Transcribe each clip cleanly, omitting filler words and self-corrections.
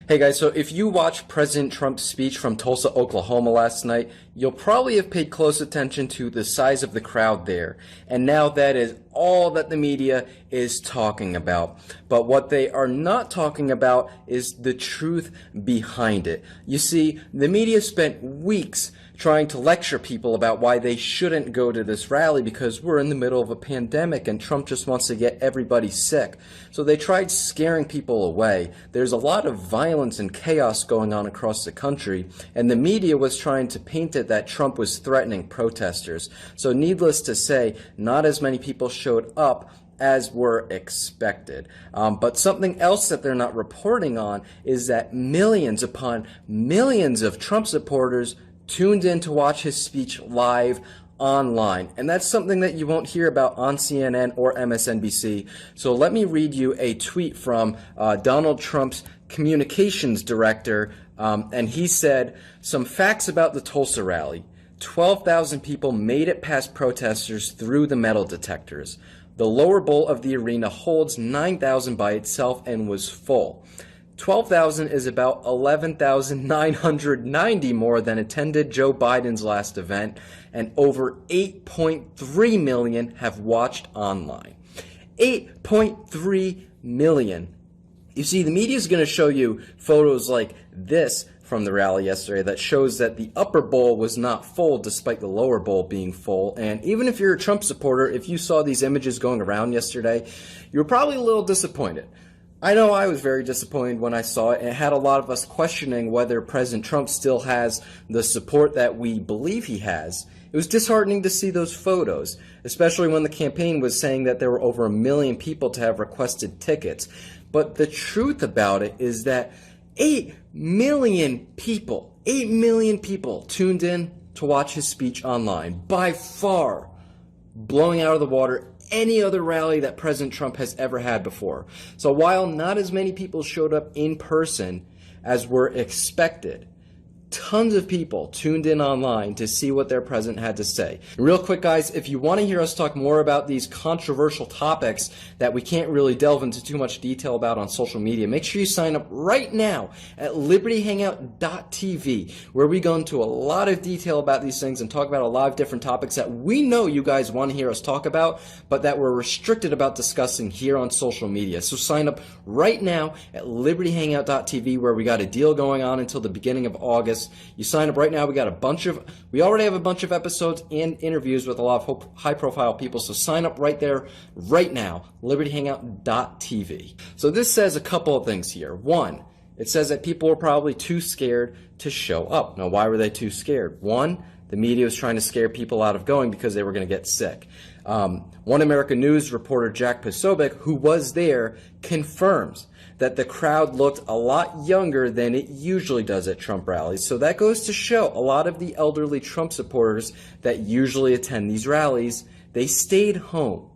Hey guys, so if you watched President Trump's speech from Tulsa, Oklahoma last night, you'll probably have paid close attention to the size of the crowd there. And now that is all that the media is talking about. But what they are not talking about is the truth behind it. You see, the media spent weeks trying to lecture people about why they shouldn't go to this rally because we're in the middle of a pandemic and Trump just wants to get everybody sick. So they tried scaring people away. There's a lot of violence and chaos going on across the country, and the media was trying to paint it that Trump was threatening protesters. So needless to say, not as many people showed up as were expected. But something else that they're not reporting on is that millions upon millions of Trump supporters tuned in to watch his speech live online. And that's something that you won't hear about on CNN or MSNBC. So let me read you a tweet from Donald Trump's communications director. And he said, some facts about the Tulsa rally. 12,000 people made it past protesters through the metal detectors. The lower bowl of the arena holds 9,000 by itself and was full. 12,000 is about 11,990 more than attended Joe Biden's last event, and over 8.3 million have watched online. 8.3 million. You see, the media is going to show you photos like this from the rally yesterday that shows that the upper bowl was not full despite the lower bowl being full. And even if you're a Trump supporter, if you saw these images going around yesterday, you were probably a little disappointed. I know I was very disappointed when I saw it, and it had a lot of us questioning whether President Trump still has the support that we believe he has. It was disheartening to see those photos, especially when the campaign was saying that there were over 1 million people to have requested tickets. But the truth about it is that 8 million people tuned in to watch his speech online, by far blowing out of the water any other rally that President Trump has ever had before. So while not as many people showed up in person as were expected, tons of people tuned in online to see what their president had to say. Real quick, guys, if you want to hear us talk more about these controversial topics that we can't really delve into too much detail about on social media, make sure you sign up right now at libertyhangout.tv, where we go into a lot of detail about these things and talk about a lot of different topics that we know you guys want to hear us talk about, but that we're restricted about discussing here on social media. So sign up right now at libertyhangout.tv, where we got a deal going on until the beginning of August. You sign up right now. We already have a bunch of episodes and interviews with a lot of high-profile people, so sign up right there, right now, libertyhangout.tv. So this says a couple of things here. One, it says that people were probably too scared to show up. Now, why were they too scared? One, the media was trying to scare people out of going because they were going to get sick. One American News reporter, Jack Posobiec, who was there, confirms that the crowd looked a lot younger than it usually does at Trump rallies. So that goes to show a lot of the elderly Trump supporters that usually attend these rallies, they stayed home.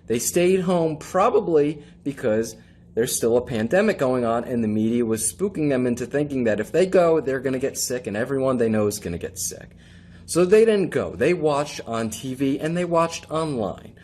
They stayed home probably because there's still a pandemic going on, and the media was spooking them into thinking that if they go, they're going to get sick, and everyone they know is going to get sick. So they didn't go. They watched on TV and they watched online.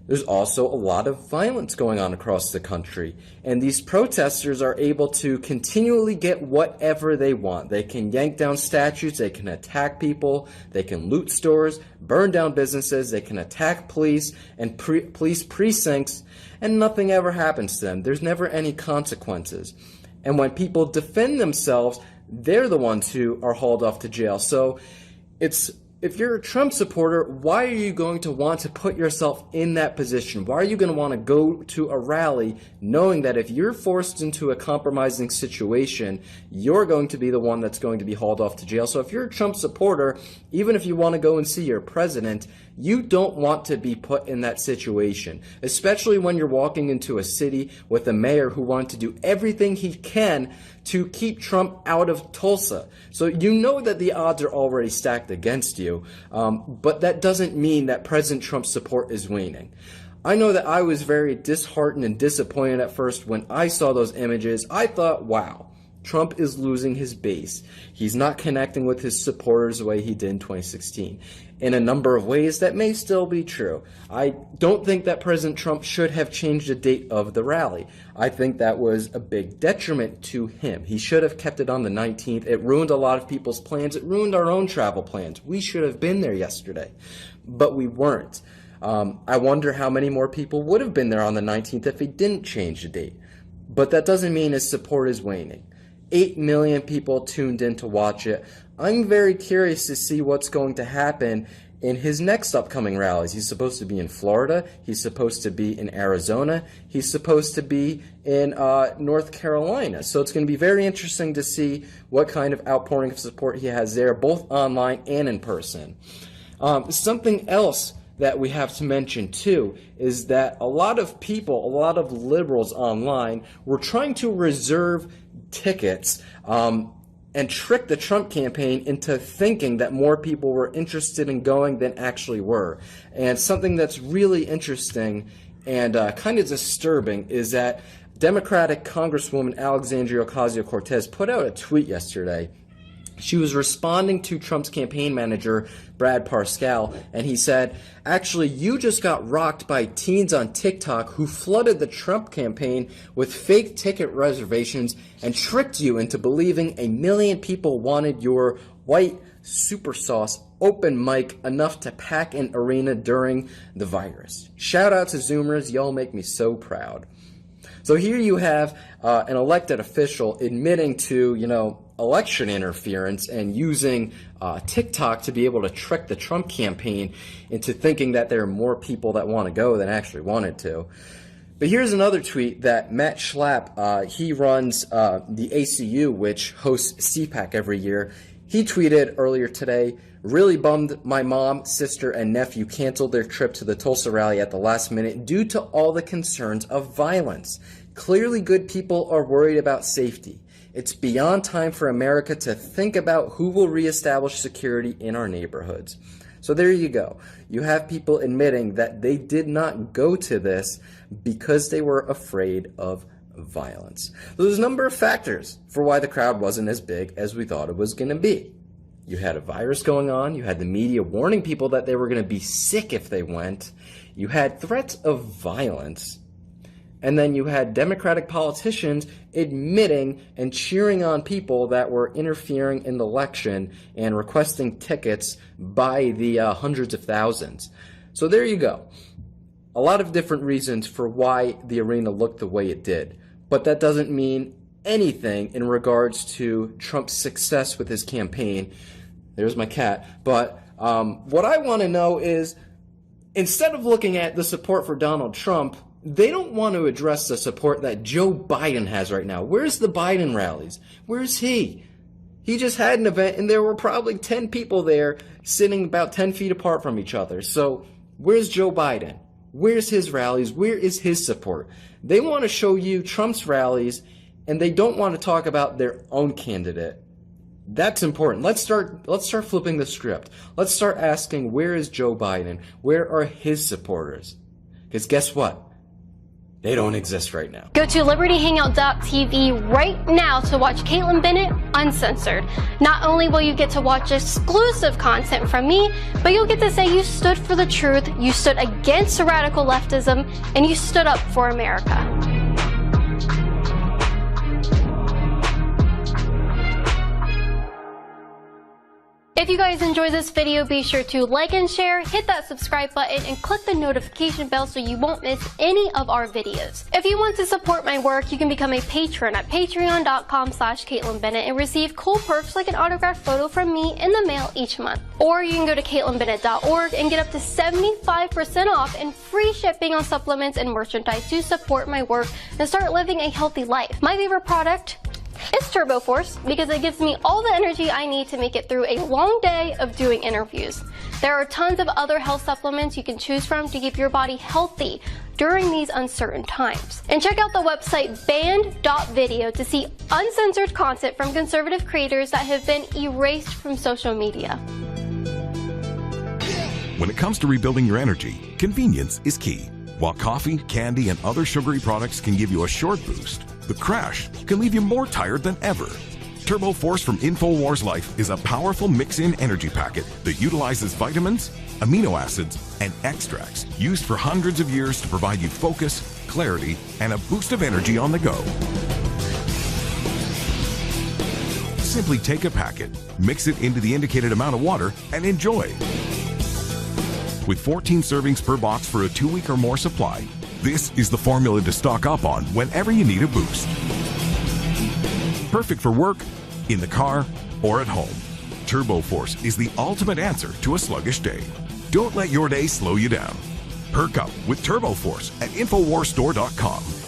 There's also a lot of violence going on across the country, and these protesters are able to continually get whatever they want. They can yank down statues, they can attack people, they can loot stores, burn down businesses, they can attack police and police precincts, and nothing ever happens to them. There's never any consequences. And when people defend themselves, they're the ones who are hauled off to jail. So if you're a Trump supporter, why are you going to want to put yourself in that position? Why are you going to want to go to a rally knowing that if you're forced into a compromising situation, you're going to be the one that's going to be hauled off to jail? So if you're a Trump supporter, even if you want to go and see your president, you don't want to be put in that situation, especially when you're walking into a city with a mayor who wanted to do everything he can to keep Trump out of Tulsa. So you know that the odds are already stacked against you, but that doesn't mean that President Trump's support is waning. I know that I was very disheartened and disappointed at first when I saw those images. I thought, wow, Trump is losing his base. He's not connecting with his supporters the way he did in 2016. In a number of ways, that may still be true. I don't think that President Trump should have changed the date of the rally. I think that was a big detriment to him. He should have kept it on the 19th. It ruined a lot of people's plans. It ruined our own travel plans. We should have been there yesterday, but we weren't. I wonder how many more people would have been there on the 19th if he didn't change the date. But that doesn't mean his support is waning. 8 million people tuned in to watch it. I'm very curious to see what's going to happen in his next upcoming rallies. He's supposed to be in Florida. He's supposed to be in Arizona. He's supposed to be in North Carolina. So it's going to be very interesting to see what kind of outpouring of support he has there, both online and in person. Something else that we have to mention too is that a lot of people, a lot of liberals online were trying to reserve tickets and trick the Trump campaign into thinking that more people were interested in going than actually were. And something that's really interesting and kind of disturbing is that Democratic Congresswoman Alexandria Ocasio-Cortez put out a tweet yesterday. She was responding to Trump's campaign manager, Brad Parscale, and he said, actually, you just got rocked by teens on TikTok who flooded the Trump campaign with fake ticket reservations and tricked you into believing 1 million people wanted your white super sauce open mic enough to pack an arena during the virus. Shout out to Zoomers, y'all make me so proud. So here you have an elected official admitting to, election interference and using TikTok to be able to trick the Trump campaign into thinking that there are more people that want to go than actually wanted to. But here's another tweet that Matt Schlapp, he runs the ACU, which hosts CPAC every year. He tweeted earlier today, really bummed my mom, sister, and nephew canceled their trip to the Tulsa rally at the last minute due to all the concerns of violence. Clearly good people are worried about safety. It's beyond time for America to think about who will reestablish security in our neighborhoods. So there you go. You have people admitting that they did not go to this because they were afraid of violence. There's a number of factors for why the crowd wasn't as big as we thought it was going to be. You had a virus going on. You had the media warning people that they were going to be sick if they went. You had threats of violence. And then you had Democratic politicians admitting and cheering on people that were interfering in the election and requesting tickets by the hundreds of thousands. So there you go. A lot of different reasons for why the arena looked the way it did. But that doesn't mean anything in regards to Trump's success with his campaign. There's my cat. But what I want to know is, instead of looking at the support for Donald Trump, they don't want to address the support that Joe Biden has right now. Where's the Biden rallies? Where's he? He just had an event and there were probably 10 people there sitting about 10 feet apart from each other. So where's Joe Biden? Where's his rallies? Where is his support? They want to show you Trump's rallies and they don't want to talk about their own candidate. That's important. Let's start flipping the script. Let's start asking, where is Joe Biden? Where are his supporters? Because guess what? They don't exist right now. Go to libertyhangout.tv right now to watch Caitlin Bennett Uncensored. Not only will you get to watch exclusive content from me, but you'll get to say you stood for the truth, you stood against radical leftism, and you stood up for America. If you guys enjoyed this video, be sure to like and share, hit that subscribe button, and click the notification bell so you won't miss any of our videos. If you want to support my work, you can become a patron at patreon.com/Caitlin Bennett and receive cool perks like an autographed photo from me in the mail each month. Or you can go to CaitlinBennett.org and get up to 75% off and free shipping on supplements and merchandise to support my work and start living a healthy life. My favorite product? It's Turbo Force, because it gives me all the energy I need to make it through a long day of doing interviews. There are tons of other health supplements you can choose from to keep your body healthy during these uncertain times. And check out the website banned.video to see uncensored content from conservative creators that have been erased from social media. When it comes to rebuilding your energy, convenience is key. While coffee, candy, and other sugary products can give you a short boost, The crash can leave you more tired than ever. Turbo Force from InfoWars Life is a powerful mix-in energy packet that utilizes vitamins, amino acids, and extracts used for hundreds of years to provide you focus, clarity, and a boost of energy on the go. Simply take a packet, mix it into the indicated amount of water, and enjoy. With 14 servings per box for a 2-week or more supply, this is the formula to stock up on whenever you need a boost. Perfect for work, in the car, or at home. Turbo Force is the ultimate answer to a sluggish day. Don't let your day slow you down. Perk up with Turbo Force at InfoWarsStore.com.